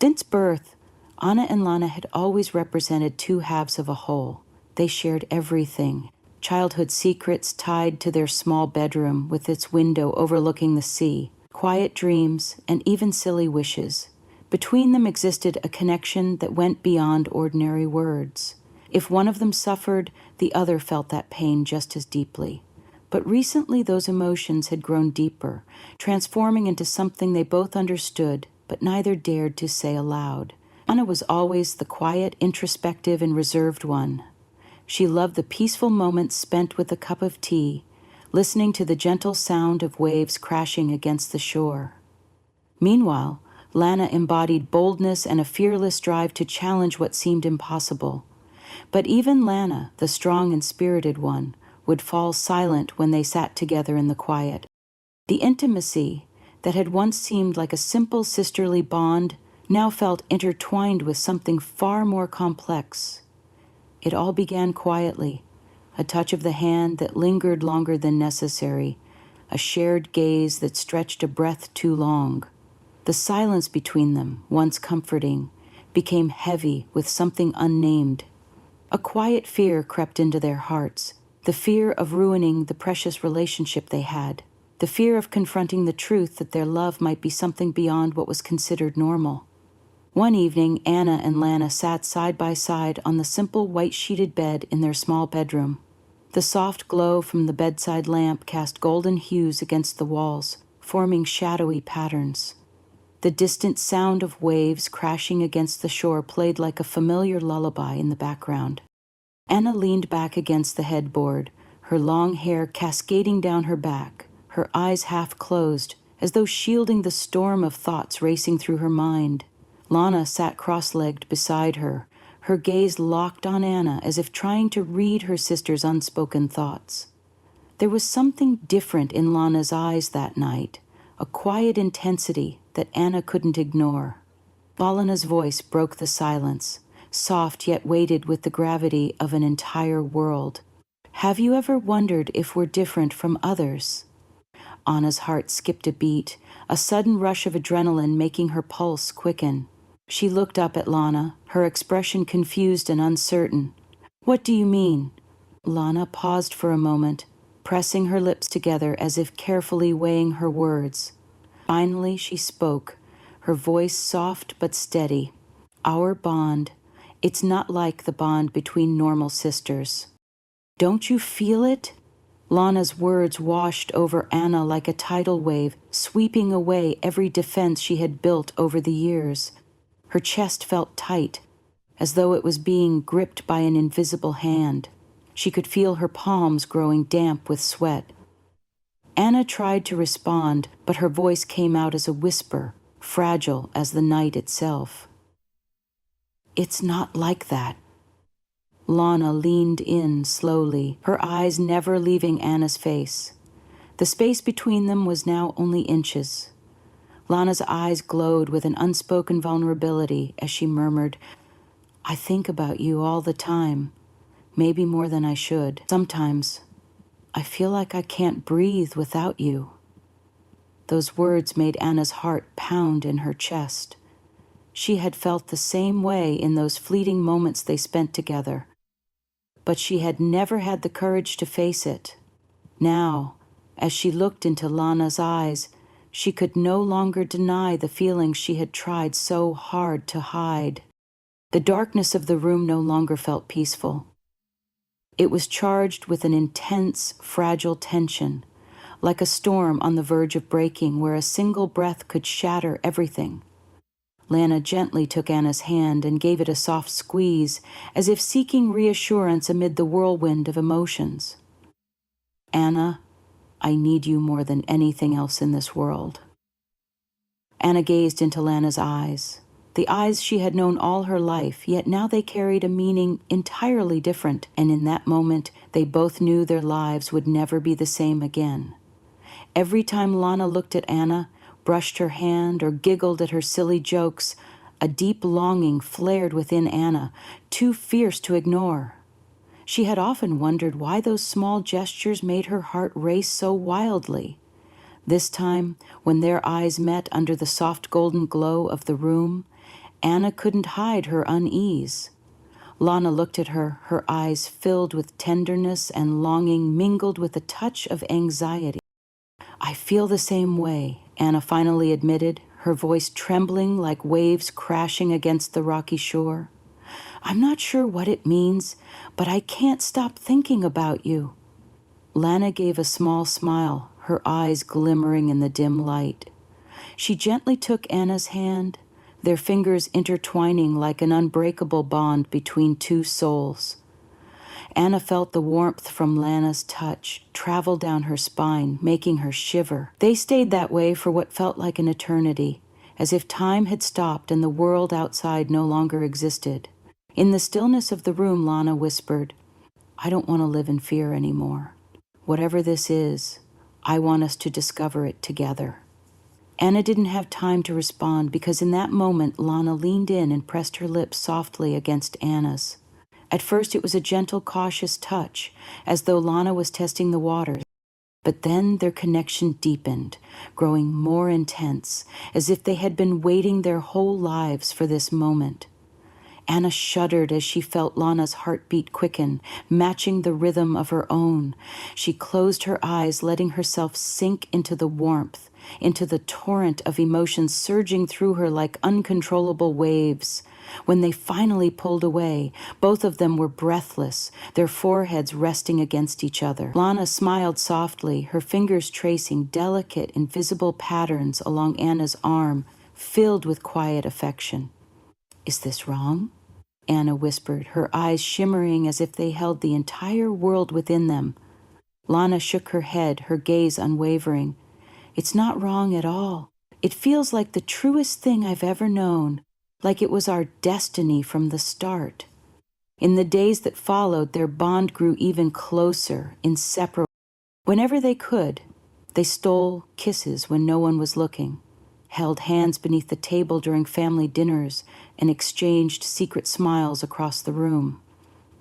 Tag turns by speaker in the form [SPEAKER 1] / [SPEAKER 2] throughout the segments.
[SPEAKER 1] Since birth, Anna and Lana had always represented two halves of a whole. They shared everything, childhood secrets tied to their small bedroom with its window overlooking the sea, quiet dreams, and even silly wishes. Between them existed a connection that went beyond ordinary words. If one of them suffered, the other felt that pain just as deeply. But recently those emotions had grown deeper, transforming into something they both understood, but neither dared to say aloud. Anna was always the quiet, introspective, and reserved one. She loved the peaceful moments spent with a cup of tea, listening to the gentle sound of waves crashing against the shore. Meanwhile, Lana embodied boldness and a fearless drive to challenge what seemed impossible. But even Lana, the strong and spirited one, would fall silent when they sat together in the quiet. The intimacy that had once seemed like a simple sisterly bond now felt intertwined with something far more complex. It all began quietly, a touch of the hand that lingered longer than necessary, a shared gaze that stretched a breath too long. The silence between them, once comforting, became heavy with something unnamed. A quiet fear crept into their hearts, the fear of ruining the precious relationship they had, the fear of confronting the truth that their love might be something beyond what was considered normal. One evening, Anna and Lana sat side by side on the simple white-sheeted bed in their small bedroom. The soft glow from the bedside lamp cast golden hues against the walls, forming shadowy patterns. The distant sound of waves crashing against the shore played like a familiar lullaby in the background. Anna leaned back against the headboard, her long hair cascading down her back, her eyes half closed, as though shielding the storm of thoughts racing through her mind. Lana sat cross-legged beside her, her gaze locked on Anna as if trying to read her sister's unspoken thoughts. There was something different in Lana's eyes that night, a quiet intensity that Anna couldn't ignore. Lana's voice broke the silence, soft yet weighted with the gravity of an entire world. Have you ever wondered if we're different from others? Anna's heart skipped a beat, a sudden rush of adrenaline making her pulse quicken. She looked up at Lana, her expression confused and uncertain. What do you mean? Lana paused for a moment, pressing her lips together as if carefully weighing her words. Finally she spoke, her voice soft but steady. Our bond, it's not like the bond between normal sisters. Don't you feel it? Lana's words washed over Anna like a tidal wave, sweeping away every defense she had built over the years. Her chest felt tight, as though it was being gripped by an invisible hand. She could feel her palms growing damp with sweat. Anna tried to respond, but her voice came out as a whisper, fragile as the night itself. It's not like that. Lana leaned in slowly, her eyes never leaving Anna's face. The space between them was now only inches. Lana's eyes glowed with an unspoken vulnerability as she murmured, I think about you all the time, maybe more than I should. Sometimes, I feel like I can't breathe without you. Those words made Anna's heart pound in her chest. She had felt the same way in those fleeting moments they spent together, but she had never had the courage to face it. Now, as she looked into Lana's eyes, she could no longer deny the feelings she had tried so hard to hide. The darkness of the room no longer felt peaceful. It was charged with an intense, fragile tension, like a storm on the verge of breaking where a single breath could shatter everything. Lana gently took Anna's hand and gave it a soft squeeze, as if seeking reassurance amid the whirlwind of emotions. Anna, I need you more than anything else in this world. Anna gazed into Lana's eyes, the eyes she had known all her life, yet now they carried a meaning entirely different, and in that moment they both knew their lives would never be the same again. Every time Lana looked at Anna, brushed her hand, or giggled at her silly jokes, a deep longing flared within Anna, too fierce to ignore. She had often wondered why those small gestures made her heart race so wildly. This time, when their eyes met under the soft golden glow of the room, Anna couldn't hide her unease. Lana looked at her, her eyes filled with tenderness and longing mingled with a touch of anxiety. "I feel the same way," Anna finally admitted, her voice trembling like waves crashing against the rocky shore. "I'm not sure what it means, but I can't stop thinking about you." Lana gave a small smile, her eyes glimmering in the dim light. She gently took Anna's hand, their fingers intertwining like an unbreakable bond between two souls. Anna felt the warmth from Lana's touch travel down her spine, making her shiver. They stayed that way for what felt like an eternity, as if time had stopped and the world outside no longer existed. In the stillness of the room, Lana whispered, "I don't want to live in fear anymore. Whatever this is, I want us to discover it together." Anna didn't have time to respond because in that moment, Lana leaned in and pressed her lips softly against Anna's. At first, it was a gentle, cautious touch, as though Lana was testing the waters. But then their connection deepened, growing more intense, as if they had been waiting their whole lives for this moment. Anna shuddered as she felt Lana's heartbeat quicken, matching the rhythm of her own. She closed her eyes, letting herself sink into the warmth, into the torrent of emotions surging through her like uncontrollable waves. When they finally pulled away, both of them were breathless, their foreheads resting against each other. Lana smiled softly, her fingers tracing delicate, invisible patterns along Anna's arm, filled with quiet affection. "Is this wrong?" Anna whispered, her eyes shimmering as if they held the entire world within them. Lana shook her head, her gaze unwavering. "It's not wrong at all. It feels like the truest thing I've ever known, like it was our destiny from the start." In the days that followed, their bond grew even closer, inseparable. Whenever they could, they stole kisses when no one was looking, held hands beneath the table during family dinners, and exchanged secret smiles across the room.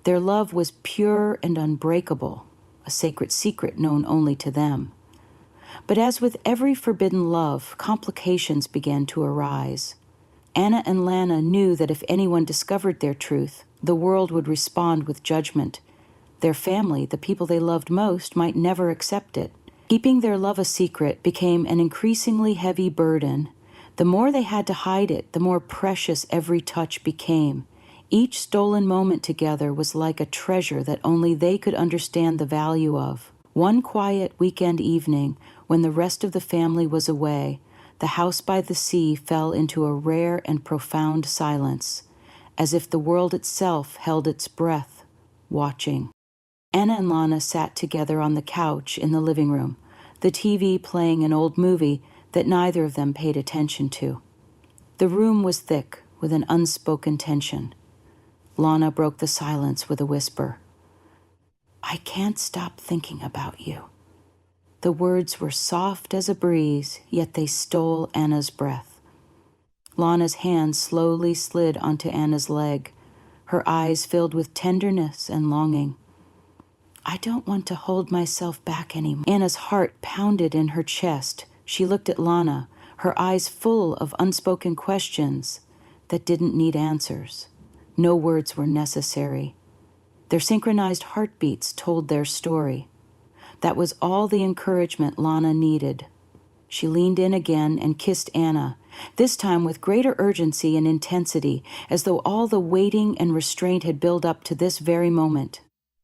[SPEAKER 1] Their love was pure and unbreakable, a sacred secret known only to them. But as with every forbidden love, complications began to arise. Anna and Lana knew that if anyone discovered their truth, the world would respond with judgment. Their family, the people they loved most, might never accept it. Keeping their love a secret became an increasingly heavy burden. The more they had to hide it, the more precious every touch became. Each stolen moment together was like a treasure that only they could understand the value of. One quiet weekend evening, when the rest of the family was away, the house by the sea fell into a rare and profound silence, as if the world itself held its breath, watching. Anna and Lana sat together on the couch in the living room, the TV playing an old movie that neither of them paid attention to. The room was thick with an unspoken tension. Lana broke the silence with a whisper. "I can't stop thinking about you." The words were soft as a breeze, yet they stole Anna's breath. Lana's hand slowly slid onto Anna's leg, her eyes filled with tenderness and longing. "I don't want to hold myself back anymore." Anna's heart pounded in her chest. She looked at Lana, her eyes full of unspoken questions that didn't need answers. No words were necessary. Their synchronized heartbeats told their story. That was all the encouragement Lana needed. She leaned in again and kissed Anna, this time with greater urgency and intensity, as though all the waiting and restraint had built up to this very moment.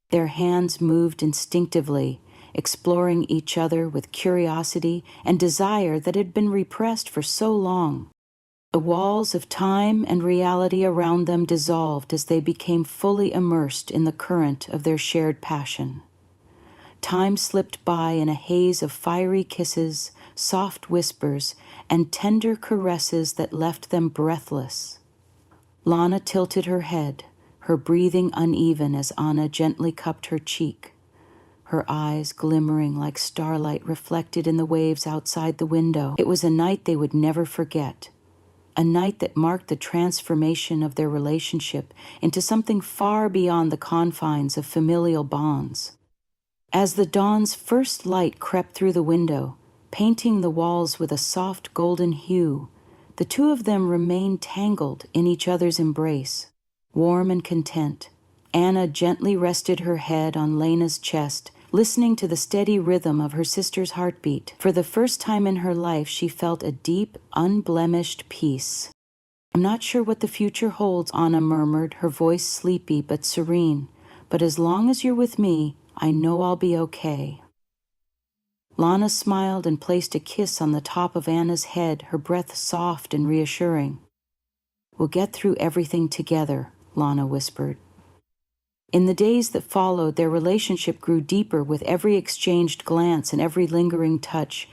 [SPEAKER 1] Their hands moved instinctively, exploring each other with curiosity and desire that had been repressed for so long. The walls of time and reality around them dissolved as they became fully immersed in the current of their shared passion. Time slipped by in a haze of fiery kisses, soft whispers, and tender caresses that left them breathless. Lana tilted her head, her breathing uneven as Anna gently cupped her cheek, her eyes glimmering like starlight reflected in the waves outside the window. It was a night they would never forget, a night that marked the transformation of their relationship into something far beyond the confines of familial bonds. As the dawn's first light crept through the window, painting the walls with a soft golden hue, The two of them remained tangled in each other's embrace, warm and content. Anna gently rested her head on Lena's chest, listening to the steady rhythm of her sister's heartbeat. For the first time in her life, she felt a deep, unblemished peace. "I'm not sure what the future holds," Anna murmured, her voice sleepy but serene. "But as long as you're with me, I know I'll be okay." Lana smiled and placed a kiss on the top of Anna's head, her breath soft and reassuring. "We'll get through everything together," Lana whispered. In the days that followed, their relationship grew deeper with every exchanged glance and every lingering touch.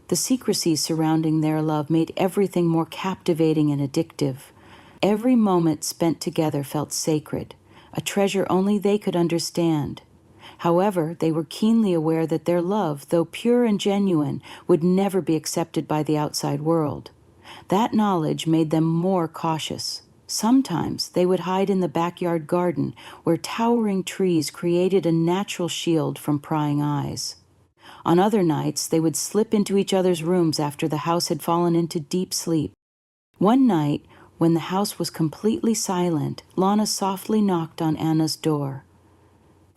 [SPEAKER 1] The secrecy surrounding their love made everything more captivating and addictive. Every moment spent together felt sacred, a treasure only they could understand. However, they were keenly aware that their love, though pure and genuine, would never be accepted by the outside world. That knowledge made them more cautious. Sometimes they would hide in the backyard garden, where towering trees created a natural shield from prying eyes. On other nights, they would slip into each other's rooms after the house had fallen into deep sleep. One night, when the house was completely silent, Lana softly knocked on Anna's door.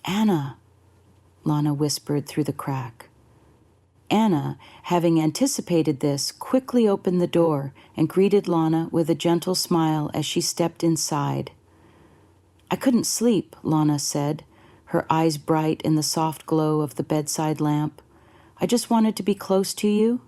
[SPEAKER 1] "Anna," Lana whispered through the crack. Anna, having anticipated this, quickly opened the door and greeted Lana with a gentle smile as she stepped inside. "I couldn't sleep," Lana said, her eyes bright in the soft glow of the bedside lamp. "I just wanted to be close to you."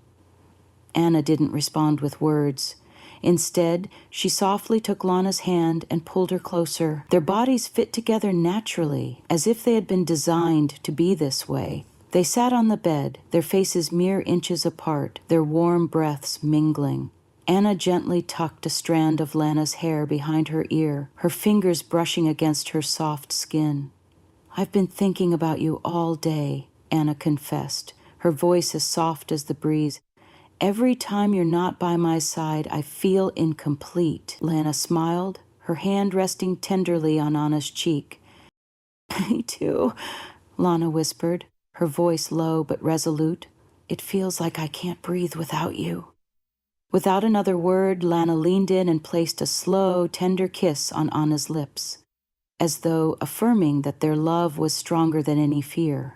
[SPEAKER 1] Anna didn't respond with words. Instead, she softly took Lana's hand and pulled her closer. Their bodies fit together naturally, as if they had been designed to be this way. They sat on the bed, their faces mere inches apart, their warm breaths mingling. Anna gently tucked a strand of Lana's hair behind her ear, her fingers brushing against her soft skin. "I've been thinking about you all day," Anna confessed, her voice as soft as the breeze. "Every time you're not by my side, I feel incomplete." Lana smiled, her hand resting tenderly on Anna's cheek. "Me too," Lana whispered, her voice low but resolute. "It feels like I can't breathe without you." Without another word, Lana leaned in and placed a slow, tender kiss on Anna's lips, as though affirming that their love was stronger than any fear.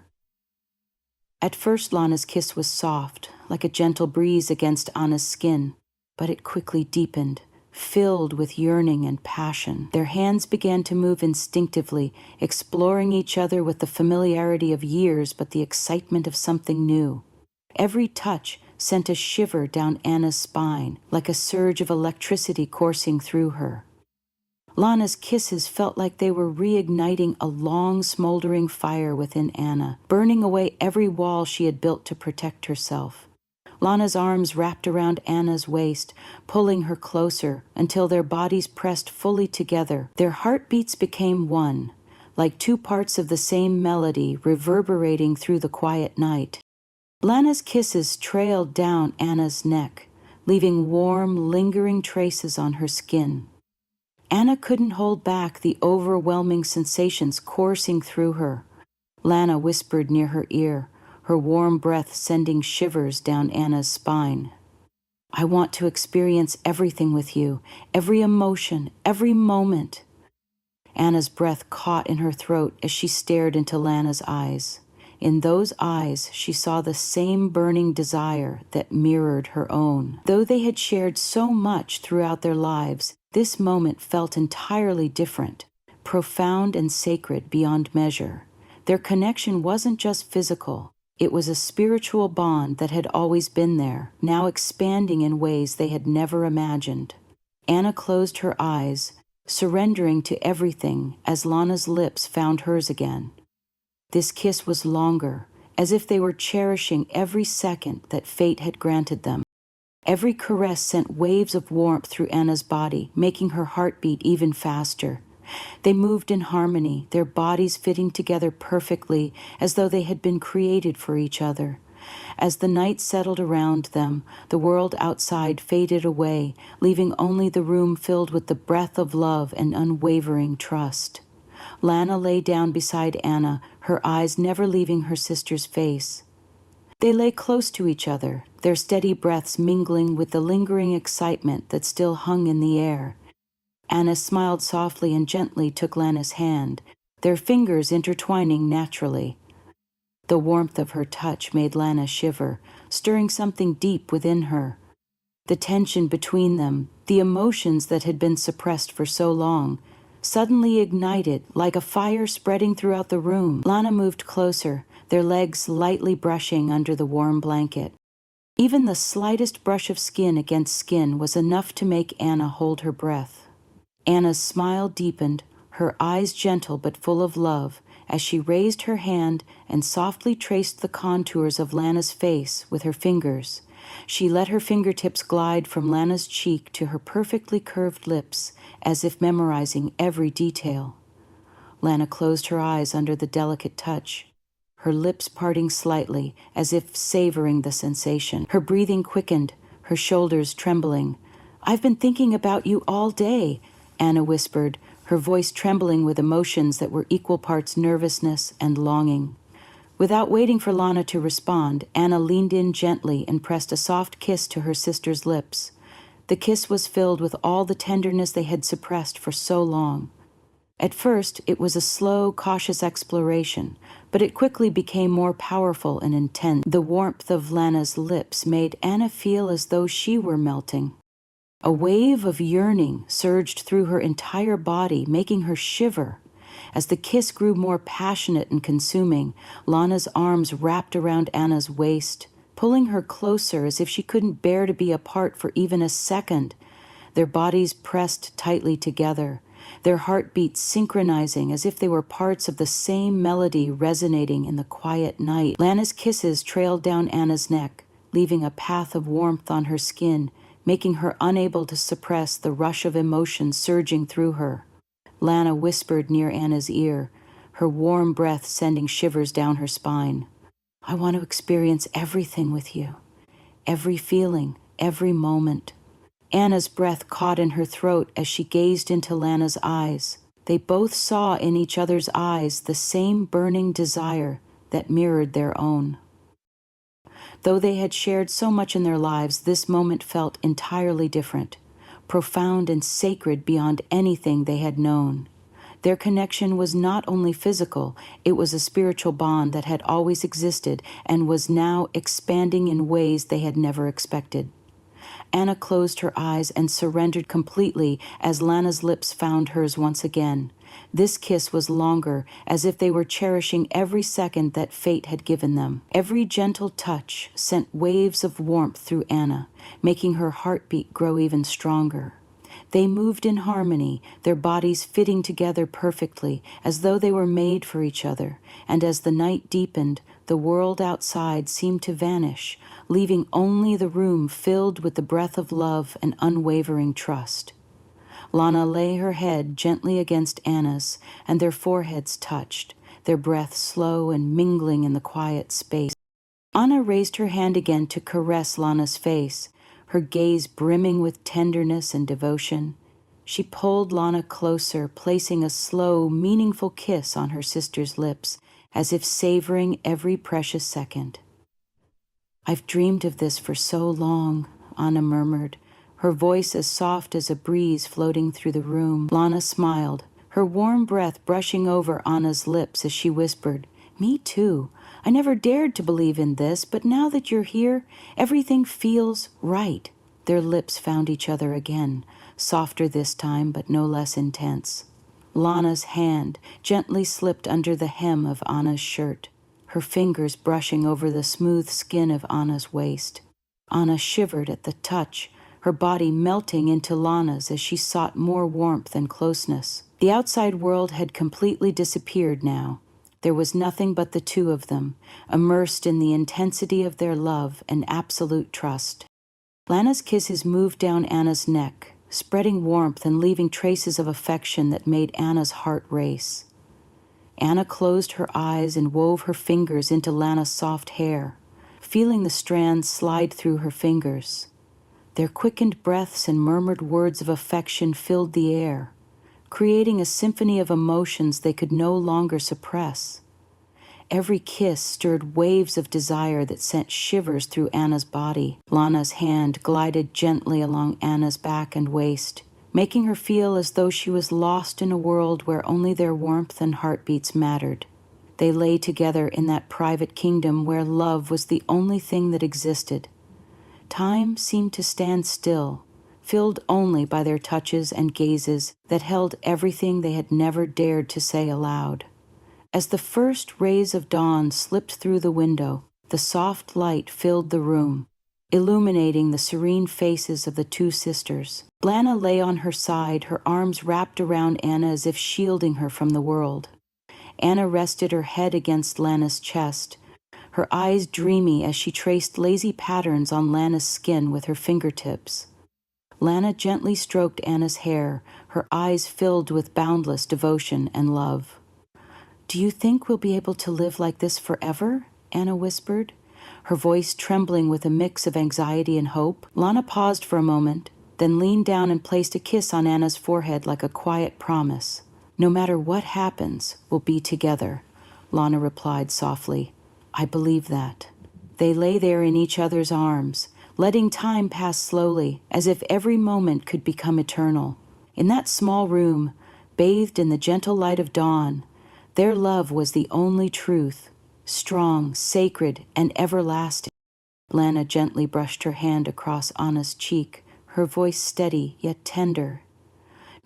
[SPEAKER 1] At first, Lana's kiss was soft, like a gentle breeze against Anna's skin, but it quickly deepened, filled with yearning and passion. Their hands began to move instinctively, exploring each other with the familiarity of years but the excitement of something new. Every touch sent a shiver down Anna's spine, like a surge of electricity coursing through her. Lana's kisses felt like they were reigniting a long, smoldering fire within Anna, burning away every wall she had built to protect herself. Lana's arms wrapped around Anna's waist, pulling her closer until their bodies pressed fully together. Their heartbeats became one, like two parts of the same melody reverberating through the quiet night. Lana's kisses trailed down Anna's neck, leaving warm, lingering traces on her skin. Anna couldn't hold back the overwhelming sensations coursing through her. Lana whispered near her ear, her warm breath sending shivers down Anna's spine. "I want to experience everything with you, every emotion, every moment." Anna's breath caught in her throat as she stared into Lana's eyes. In those eyes, she saw the same burning desire that mirrored her own. Though they had shared so much throughout their lives, this moment felt entirely different, profound and sacred beyond measure. Their connection wasn't just physical. It was a spiritual bond that had always been there, now expanding in ways they had never imagined. Anna closed her eyes, surrendering to everything as Lana's lips found hers again. This kiss was longer, as if they were cherishing every second that fate had granted them. Every caress sent waves of warmth through Anna's body, making her heart beat even faster. They moved in harmony, their bodies fitting together perfectly, as though they had been created for each other. As the night settled around them, the world outside faded away, leaving only the room filled with the breath of love and unwavering trust. Lana lay down beside Anna, her eyes never leaving her sister's face. They lay close to each other, their steady breaths mingling with the lingering excitement that still hung in the air. Anna smiled softly and gently took Lana's hand, their fingers intertwining naturally. The warmth of her touch made Lana shiver, stirring something deep within her. The tension between them, the emotions that had been suppressed for so long, suddenly ignited like a fire spreading throughout the room. Lana moved closer, their legs lightly brushing under the warm blanket. Even the slightest brush of skin against skin was enough to make Anna hold her breath. Anna's smile deepened, her eyes gentle but full of love, as she raised her hand and softly traced the contours of Lana's face with her fingers. She let her fingertips glide from Lana's cheek to her perfectly curved lips, as if memorizing every detail. Lana closed her eyes under the delicate touch, her lips parting slightly, as if savoring the sensation. Her breathing quickened, her shoulders trembling. "I've been thinking about you all day," Anna whispered, her voice trembling with emotions that were equal parts nervousness and longing. Without waiting for Lana to respond, Anna leaned in gently and pressed a soft kiss to her sister's lips. The kiss was filled with all the tenderness they had suppressed for so long. At first, it was a slow, cautious exploration, but it quickly became more powerful and intense. The warmth of Lana's lips made Anna feel as though she were melting. A wave of yearning surged through her entire body, making her shiver. As the kiss grew more passionate and consuming, Lana's arms wrapped around Anna's waist, pulling her closer as if she couldn't bear to be apart for even a second. Their bodies pressed tightly together, their heartbeats synchronizing as if they were parts of the same melody resonating in the quiet night. Lana's kisses trailed down Anna's neck, leaving a path of warmth on her skin, making her unable to suppress the rush of emotion surging through her. Lana whispered near Anna's ear, her warm breath sending shivers down her spine. "I want to experience everything with you. Every feeling, every moment." Anna's breath caught in her throat as she gazed into Lana's eyes. They both saw in each other's eyes the same burning desire that mirrored their own. Though they had shared so much in their lives, this moment felt entirely different, profound and sacred beyond anything they had known. Their connection was not only physical, it was a spiritual bond that had always existed and was now expanding in ways they had never expected. Anna closed her eyes and surrendered completely as Lana's lips found hers once again. This kiss was longer, as if they were cherishing every second that fate had given them. Every gentle touch sent waves of warmth through Anna, making her heartbeat grow even stronger. They moved in harmony, their bodies fitting together perfectly, as though they were made for each other, and as the night deepened, the world outside seemed to vanish, leaving only the room filled with the breath of love and unwavering trust. Lana lay her head gently against Anna's, and their foreheads touched, their breath slow and mingling in the quiet space. Anna raised her hand again to caress Lana's face, her gaze brimming with tenderness and devotion. She pulled Lana closer, placing a slow, meaningful kiss on her sister's lips, as if savoring every precious second. "I've dreamed of this for so long," Anna murmured, her voice as soft as a breeze floating through the room. Lana smiled, her warm breath brushing over Anna's lips as she whispered, "Me too. I never dared to believe in this, but now that you're here, everything feels right." Their lips found each other again, softer this time but no less intense. Lana's hand gently slipped under the hem of Anna's shirt, her fingers brushing over the smooth skin of Anna's waist. Anna shivered at the touch, her body melting into Lana's as she sought more warmth and closeness. The outside world had completely disappeared now. There was nothing but the two of them, immersed in the intensity of their love and absolute trust. Lana's kisses moved down Anna's neck, spreading warmth and leaving traces of affection that made Anna's heart race. Anna closed her eyes and wove her fingers into Lana's soft hair, feeling the strands slide through her fingers. Their quickened breaths and murmured words of affection filled the air, creating a symphony of emotions they could no longer suppress. Every kiss stirred waves of desire that sent shivers through Anna's body. Lana's hand glided gently along Anna's back and waist, making her feel as though she was lost in a world where only their warmth and heartbeats mattered. They lay together in that private kingdom where love was the only thing that existed. Time seemed to stand still, filled only by their touches and gazes that held everything they had never dared to say aloud. As the first rays of dawn slipped through the window, the soft light filled the room, illuminating the serene faces of the two sisters. Lana lay on her side, her arms wrapped around Anna as if shielding her from the world. Anna rested her head against Lana's chest, her eyes dreamy as she traced lazy patterns on Lana's skin with her fingertips. Lana gently stroked Anna's hair, her eyes filled with boundless devotion and love. "Do you think we'll be able to live like this forever?" Anna whispered, her voice trembling with a mix of anxiety and hope. Lana paused for a moment, then leaned down and placed a kiss on Anna's forehead like a quiet promise. "No matter what happens, we'll be together," Lana replied softly. "I believe that." They lay there in each other's arms, letting time pass slowly, as if every moment could become eternal. In that small room, bathed in the gentle light of dawn, their love was the only truth, strong, sacred, and everlasting. Lana gently brushed her hand across Anna's cheek, her voice steady yet tender.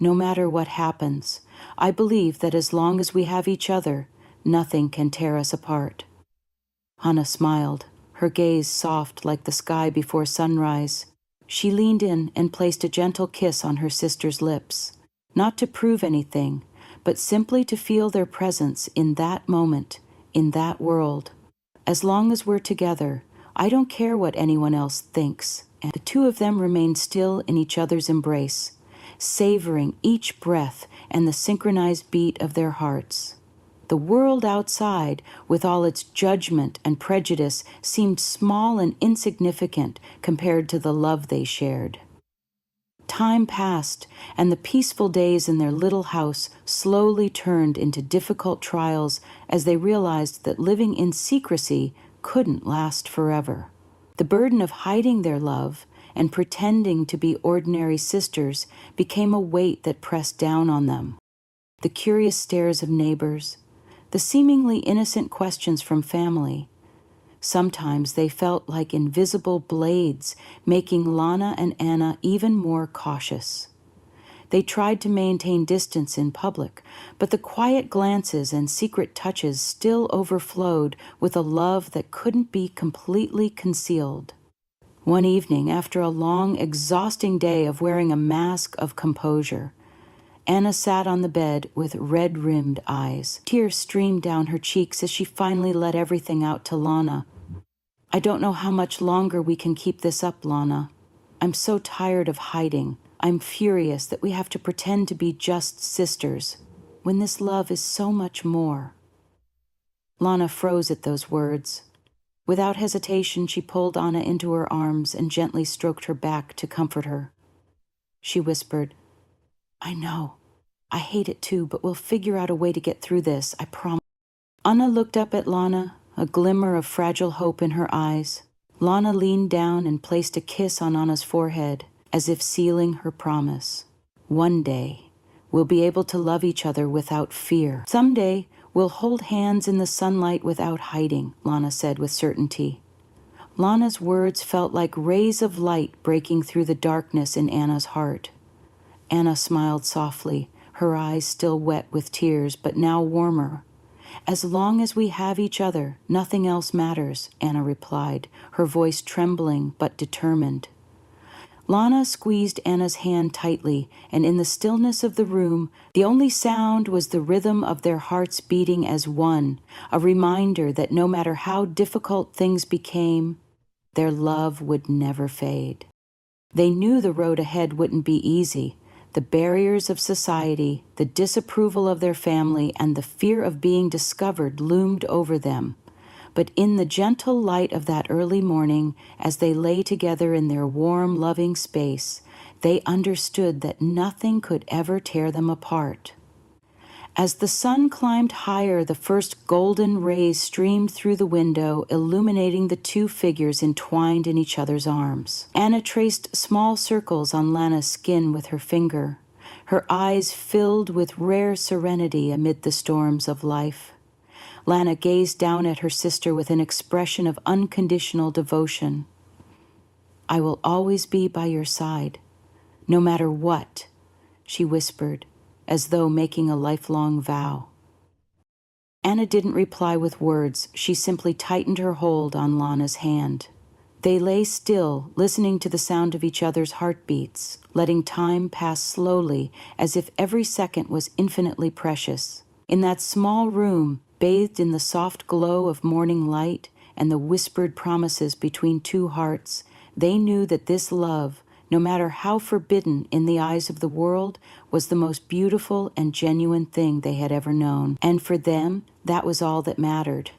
[SPEAKER 1] "No matter what happens, I believe that as long as we have each other, nothing can tear us apart." Anna smiled, her gaze soft like the sky before sunrise. She leaned in and placed a gentle kiss on her sister's lips, not to prove anything, but simply to feel their presence in that moment, in that world. "As long as we're together, I don't care what anyone else thinks." And the two of them remained still in each other's embrace, savoring each breath and the synchronized beat of their hearts. The world outside, with all its judgment and prejudice, seemed small and insignificant compared to the love they shared. Time passed, and the peaceful days in their little house slowly turned into difficult trials as they realized that living in secrecy couldn't last forever. The burden of hiding their love and pretending to be ordinary sisters became a weight that pressed down on them. The curious stares of neighbors, the seemingly innocent questions from family. Sometimes they felt like invisible blades, making Lana and Anna even more cautious. They tried to maintain distance in public, but the quiet glances and secret touches still overflowed with a love that couldn't be completely concealed. One evening, after a long, exhausting day of wearing a mask of composure, Anna sat on the bed with red-rimmed eyes. Tears streamed down her cheeks as she finally let everything out to Lana. "I don't know how much longer we can keep this up, Lana. I'm so tired of hiding. I'm furious that we have to pretend to be just sisters, when this love is so much more." Lana froze at those words. Without hesitation, she pulled Anna into her arms and gently stroked her back to comfort her. She whispered, "I know. I hate it too, but we'll figure out a way to get through this, I promise." Anna looked up at Lana, a glimmer of fragile hope in her eyes. Lana leaned down and placed a kiss on Anna's forehead, as if sealing her promise. "One day, we'll be able to love each other without fear. Someday, we'll hold hands in the sunlight without hiding," Lana said with certainty. Lana's words felt like rays of light breaking through the darkness in Anna's heart. Anna smiled softly, her eyes still wet with tears, but now warmer. "As long as we have each other, nothing else matters," Anna replied, her voice trembling but determined. Lana squeezed Anna's hand tightly, and in the stillness of the room, the only sound was the rhythm of their hearts beating as one, a reminder that no matter how difficult things became, their love would never fade. They knew the road ahead wouldn't be easy. The barriers of society, the disapproval of their family, and the fear of being discovered loomed over them. But in the gentle light of that early morning, as they lay together in their warm, loving space, they understood that nothing could ever tear them apart. As the sun climbed higher, the first golden rays streamed through the window, illuminating the two figures entwined in each other's arms. Anna traced small circles on Lana's skin with her finger, her eyes filled with rare serenity amid the storms of life. Lana gazed down at her sister with an expression of unconditional devotion. "I will always be by your side, no matter what," she whispered, as though making a lifelong vow. Anna didn't reply with words. She simply tightened her hold on Lana's hand. They lay still, listening to the sound of each other's heartbeats, letting time pass slowly, as if every second was infinitely precious. In that small room, bathed in the soft glow of morning light and the whispered promises between two hearts, they knew that this love, no matter how forbidden in the eyes of the world, was the most beautiful and genuine thing they had ever known. And for them, that was all that mattered.